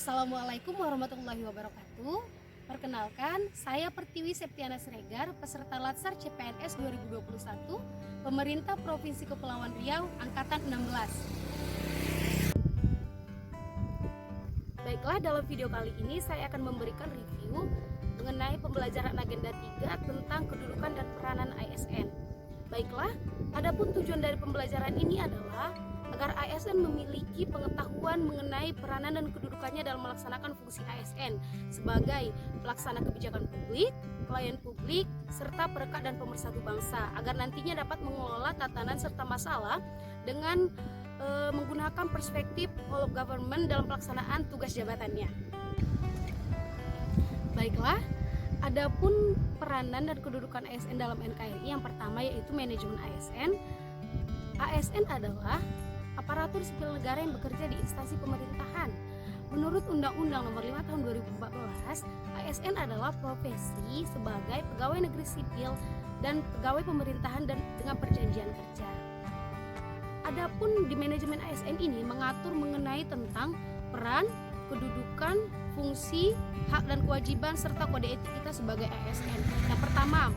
Assalamualaikum warahmatullahi wabarakatuh. Perkenalkan, saya Pertiwi Septiana Siregar, peserta Latsar CPNS 2021, Pemerintah Provinsi Kepulauan Riau, Angkatan 16. Baiklah, dalam video kali ini saya akan memberikan review mengenai pembelajaran agenda 3 tentang kedudukan dan peranan ASN. Baiklah, adapun tujuan dari pembelajaran ini adalah agar ASN memiliki pengetahuan mengenai peranan dan kedudukannya dalam melaksanakan fungsi ASN sebagai pelaksana kebijakan publik, pelayan publik, serta perekat dan pemersatu bangsa, agar nantinya dapat mengelola tatanan serta masalah dengan menggunakan perspektif whole of government dalam pelaksanaan tugas jabatannya. Baiklah, adapun peranan dan kedudukan ASN dalam NKRI, yang pertama yaitu manajemen ASN. ASN adalah aparatur sipil negara yang bekerja di instansi pemerintahan. Menurut Undang-Undang Nomor 5 Tahun 2014, ASN adalah profesi sebagai pegawai negeri sipil dan pegawai pemerintahan dan dengan perjanjian kerja. Adapun di manajemen ASN ini mengatur mengenai tentang peran, kedudukan, fungsi, hak dan kewajiban serta kode etik kita sebagai ASN. Yang pertama,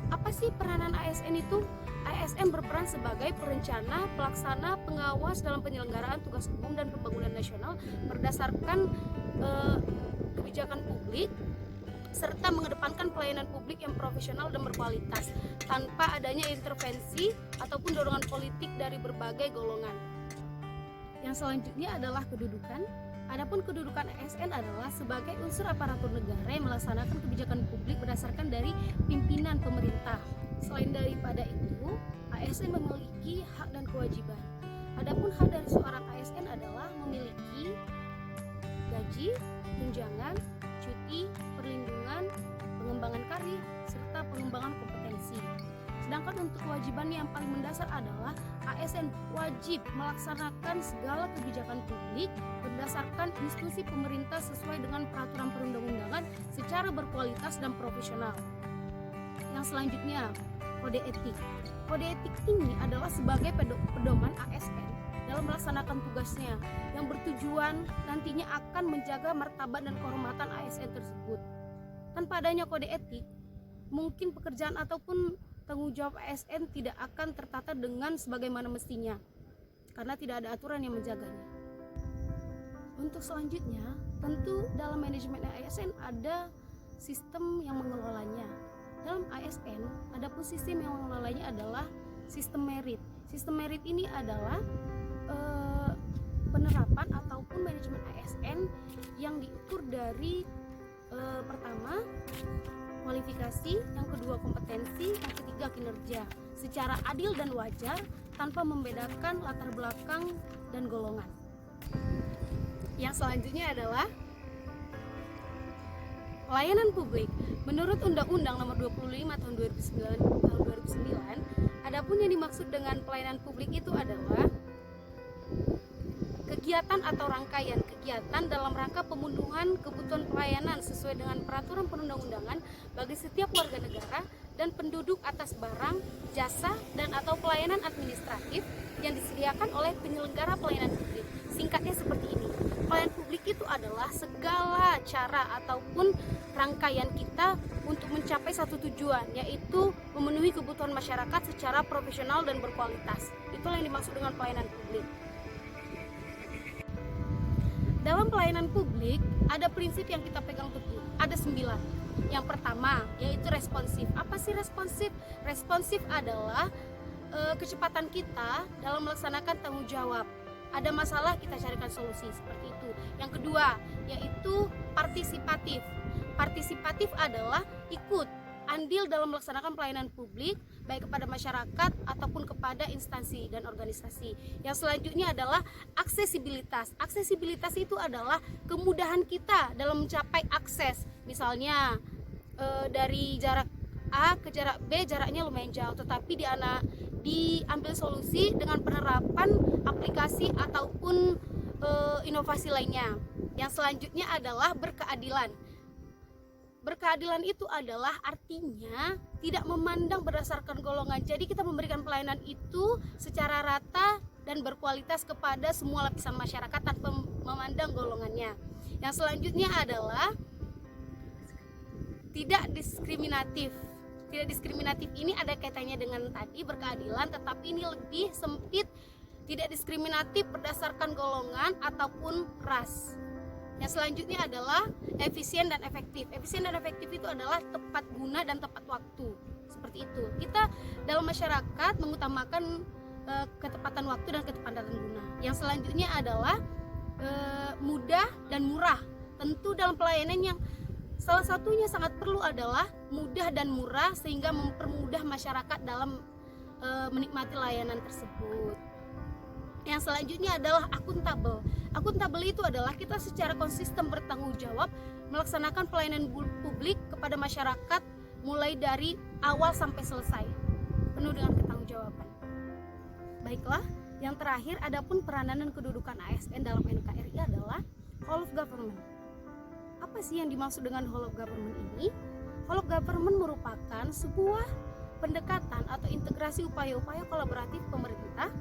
apa sih peranan ASN itu? ASN berperan sebagai perencana, pelaksana, pengawas dalam penyelenggaraan tugas umum dan pembangunan nasional berdasarkan kebijakan publik, serta mengedepankan pelayanan publik yang profesional dan berkualitas tanpa adanya intervensi ataupun dorongan politik dari berbagai golongan. Yang selanjutnya adalah kedudukan. Adapun kedudukan ASN adalah sebagai unsur aparatur negara yang melaksanakan kebijakan publik berdasarkan dari pimpinan pemerintah. Selain daripada itu, ASN memiliki hak dan kewajiban. Adapun hak dari seorang ASN adalah memiliki gaji, tunjangan, cuti, perlindungan, pengembangan karir, serta pengembangan kompetensi. Sedangkan untuk kewajibannya yang paling mendasar adalah ASN wajib melaksanakan segala kebijakan publik berdasarkan institusi pemerintah sesuai dengan peraturan perundang-undangan secara berkualitas dan profesional. Yang selanjutnya, kode etik. Kode etik ini adalah sebagai pedoman ASN dalam melaksanakan tugasnya yang bertujuan nantinya akan menjaga martabat dan kehormatan ASN tersebut. Tanpa adanya kode etik, mungkin pekerjaan ataupun tanggung jawab ASN tidak akan tertata dengan sebagaimana mestinya karena tidak ada aturan yang menjaganya. Untuk selanjutnya, tentu dalam manajemen ASN ada sistem yang mengelolanya. Dalam ASN, adapun sistem yang mengelolanya adalah sistem merit. Sistem merit ini adalah penerapan ataupun manajemen ASN yang diukur dari pertama kualifikasi, yang kedua kompetensi, yang ketiga kinerja secara adil dan wajar tanpa membedakan latar belakang dan golongan. Yang selanjutnya adalah pelayanan publik. Menurut Undang-Undang Nomor 25 Tahun 2009, adapun yang dimaksud dengan pelayanan publik itu adalah kegiatan atau rangkaian kegiatan dalam rangka pemenuhan kebutuhan pelayanan sesuai dengan peraturan perundang-undangan bagi setiap warga negara dan penduduk atas barang, jasa, dan atau pelayanan administratif yang disediakan oleh penyelenggara pelayanan publik. Singkatnya seperti ini. Pelayanan publik itu adalah segala cara ataupun rangkaian kita untuk mencapai satu tujuan, yaitu memenuhi kebutuhan masyarakat secara profesional dan berkualitas. Itulah yang dimaksud dengan pelayanan publik. Dalam pelayanan publik, ada prinsip yang kita pegang teguh. Ada 9. Yang pertama, yaitu responsif. Apa sih responsif? Responsif adalah kecepatan kita dalam melaksanakan tanggung jawab. Ada masalah, kita carikan solusi, seperti itu. Yang kedua, yaitu partisipatif. Partisipatif adalah ikut andil dalam melaksanakan pelayanan publik baik kepada masyarakat ataupun kepada instansi dan organisasi. Yang selanjutnya adalah aksesibilitas. Aksesibilitas itu adalah kemudahan kita dalam mencapai akses. Misalnya dari jarak A ke jarak B jaraknya lumayan jauh, tetapi diambil solusi dengan penerapan aplikasi ataupun inovasi lainnya. Yang selanjutnya adalah berkeadilan. Berkeadilan itu adalah artinya tidak memandang berdasarkan golongan. Jadi kita memberikan pelayanan itu secara rata dan berkualitas kepada semua lapisan masyarakat tanpa memandang golongannya. Yang selanjutnya adalah tidak diskriminatif. Tidak diskriminatif ini ada kaitannya dengan tadi berkeadilan, tetapi ini lebih sempit. Tidak diskriminatif berdasarkan golongan ataupun ras. Yang selanjutnya adalah efisien dan efektif. Efisien dan efektif itu adalah tepat guna dan tepat waktu. Seperti itu. Kita dalam masyarakat mengutamakan ketepatan waktu dan ketepatan guna. Yang selanjutnya adalah mudah dan murah. Tentu dalam pelayanan yang salah satunya sangat perlu adalah mudah dan murah, sehingga mempermudah masyarakat dalam menikmati layanan tersebut. Yang selanjutnya adalah akuntabel. Akuntabel itu adalah kita secara konsisten bertanggung jawab melaksanakan pelayanan publik kepada masyarakat mulai dari awal sampai selesai, penuh dengan ketanggung-jawaban. Baiklah, yang terakhir adapun peranan dan kedudukan ASN dalam NKRI adalah whole of government. Apa sih yang dimaksud dengan whole of government ini? Whole of government merupakan sebuah pendekatan atau integrasi upaya-upaya kolaboratif pemerintah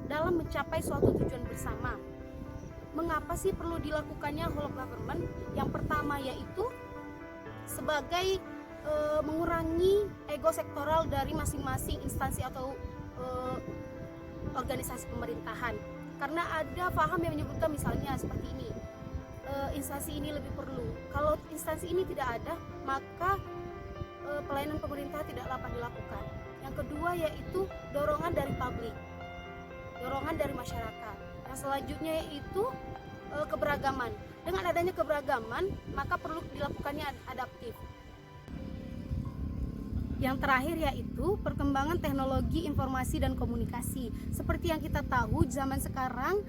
dalam mencapai suatu tujuan bersama. Mengapa sih perlu dilakukannya whole of government? Yang pertama yaitu sebagai mengurangi ego sektoral dari masing-masing instansi atau organisasi pemerintahan. Karena ada paham yang menyebutkan misalnya seperti ini, instansi ini lebih perlu. Kalau instansi ini tidak ada, maka pelayanan pemerintah tidak dapat dilakukan. Yang kedua yaitu dorongan dari publik, dorongan dari masyarakat. Yang selanjutnya yaitu keberagaman. Dengan adanya keberagaman, maka perlu dilakukannya adaptif. Yang terakhir yaitu perkembangan teknologi informasi dan komunikasi. Seperti yang kita tahu, zaman sekarang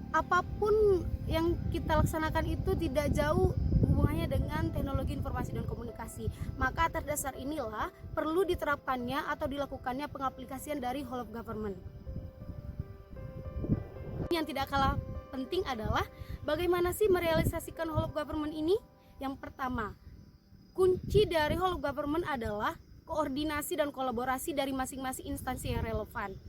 apapun yang kita laksanakan itu tidak jauh hubungannya dengan teknologi informasi dan komunikasi. Maka atas dasar inilah perlu diterapkannya atau dilakukannya pengaplikasian dari whole of government. Yang tidak kalah penting adalah bagaimana sih merealisasikan whole of government ini? Yang pertama, kunci dari whole of government adalah koordinasi dan kolaborasi dari masing-masing instansi yang relevan.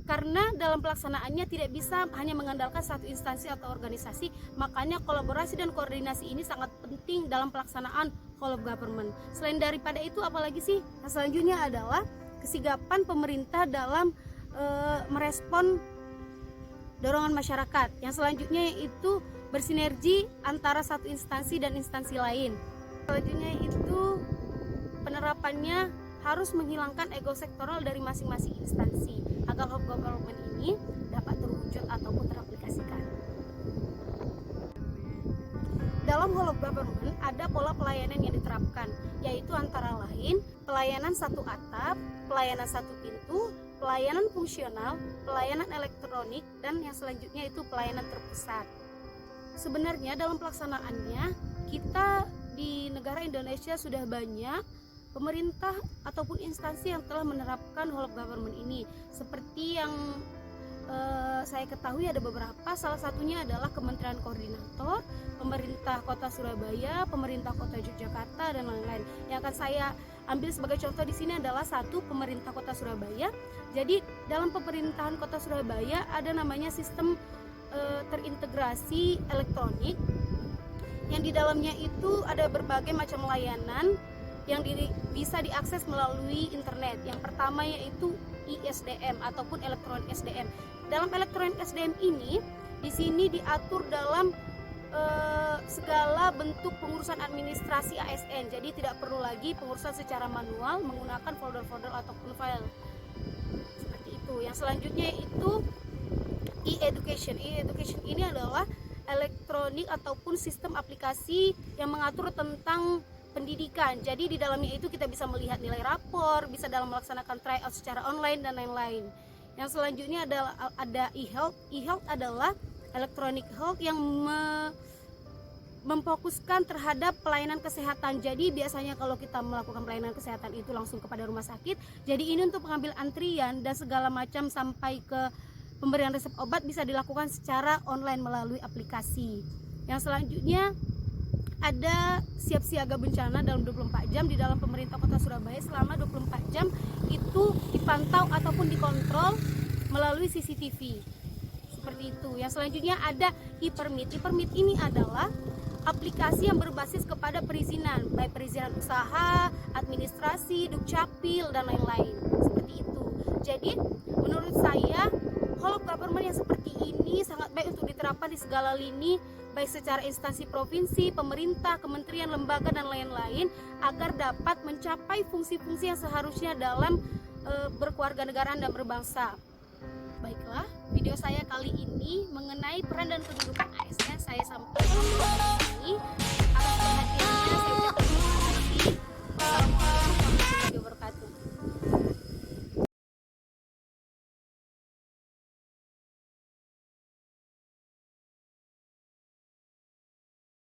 Karena dalam pelaksanaannya tidak bisa hanya mengandalkan satu instansi atau organisasi, makanya kolaborasi dan koordinasi ini sangat penting dalam pelaksanaan whole of government. Selain daripada itu, apalagi sih? Nah, selanjutnya adalah kesigapan pemerintah dalam merespon dorongan masyarakat. Yang selanjutnya yaitu bersinergi antara satu instansi dan instansi lain. Selanjutnya itu penerapannya harus menghilangkan ego sektoral dari masing-masing instansi agar whole of government ini dapat terwujud ataupun teraplikasikan. Dalam whole of government ada pola pelayanan yang diterapkan, yaitu antara lain pelayanan satu atap, pelayanan satu pintu, pelayanan fungsional, pelayanan elektronik, dan yang selanjutnya itu pelayanan terpusat. Sebenarnya dalam pelaksanaannya kita di negara Indonesia sudah banyak pemerintah ataupun instansi yang telah menerapkan whole of government ini. Seperti yang saya ketahui ada beberapa, salah satunya adalah Kementerian Koordinator, pemerintah Kota Surabaya, pemerintah Kota Yogyakarta, dan lain-lain. Yang akan saya ambil sebagai contoh di sini adalah satu, pemerintah Kota Surabaya. Jadi dalam pemerintahan Kota Surabaya ada namanya sistem terintegrasi elektronik, yang di dalamnya itu ada berbagai macam layanan yang bisa diakses melalui internet. Yang pertama yaitu ISDM ataupun elektronik SDM. Dalam elektronik SDM ini, di sini diatur dalam segala bentuk pengurusan administrasi ASN. Jadi tidak perlu lagi pengurusan secara manual menggunakan folder-folder ataupun file. Seperti itu. Yang selanjutnya itu e-education. E-education ini adalah elektronik ataupun sistem aplikasi yang mengatur tentang pendidikan. Jadi di dalamnya itu kita bisa melihat nilai rapor, bisa dalam melaksanakan tryout secara online dan lain-lain. Yang selanjutnya ada e-health. E-health adalah electronic health yang memfokuskan terhadap pelayanan kesehatan. Jadi biasanya kalau kita melakukan pelayanan kesehatan itu langsung kepada rumah sakit. Jadi ini untuk pengambil antrian dan segala macam sampai ke pemberian resep obat bisa dilakukan secara online melalui aplikasi. Yang selanjutnya ada siap siaga bencana dalam 24 jam di dalam pemerintah Kota Surabaya. Selama 24 jam itu dipantau ataupun dikontrol melalui CCTV. Seperti itu. Yang selanjutnya ada e-permit. E-permit ini adalah aplikasi yang berbasis kepada perizinan, baik perizinan usaha, administrasi, dukcapil, dan lain-lain. Seperti itu. Jadi, menurut saya, whole of government yang seperti ini sangat baik untuk diterapkan di segala lini, baik secara instansi provinsi, pemerintah, kementerian, lembaga, dan lain-lain, agar dapat mencapai fungsi-fungsi yang seharusnya dalam berkewarganegaraan dan berbangsa. Baiklah, video saya kali ini mengenai peran dan kedudukan ASN saya sampaikan di sini.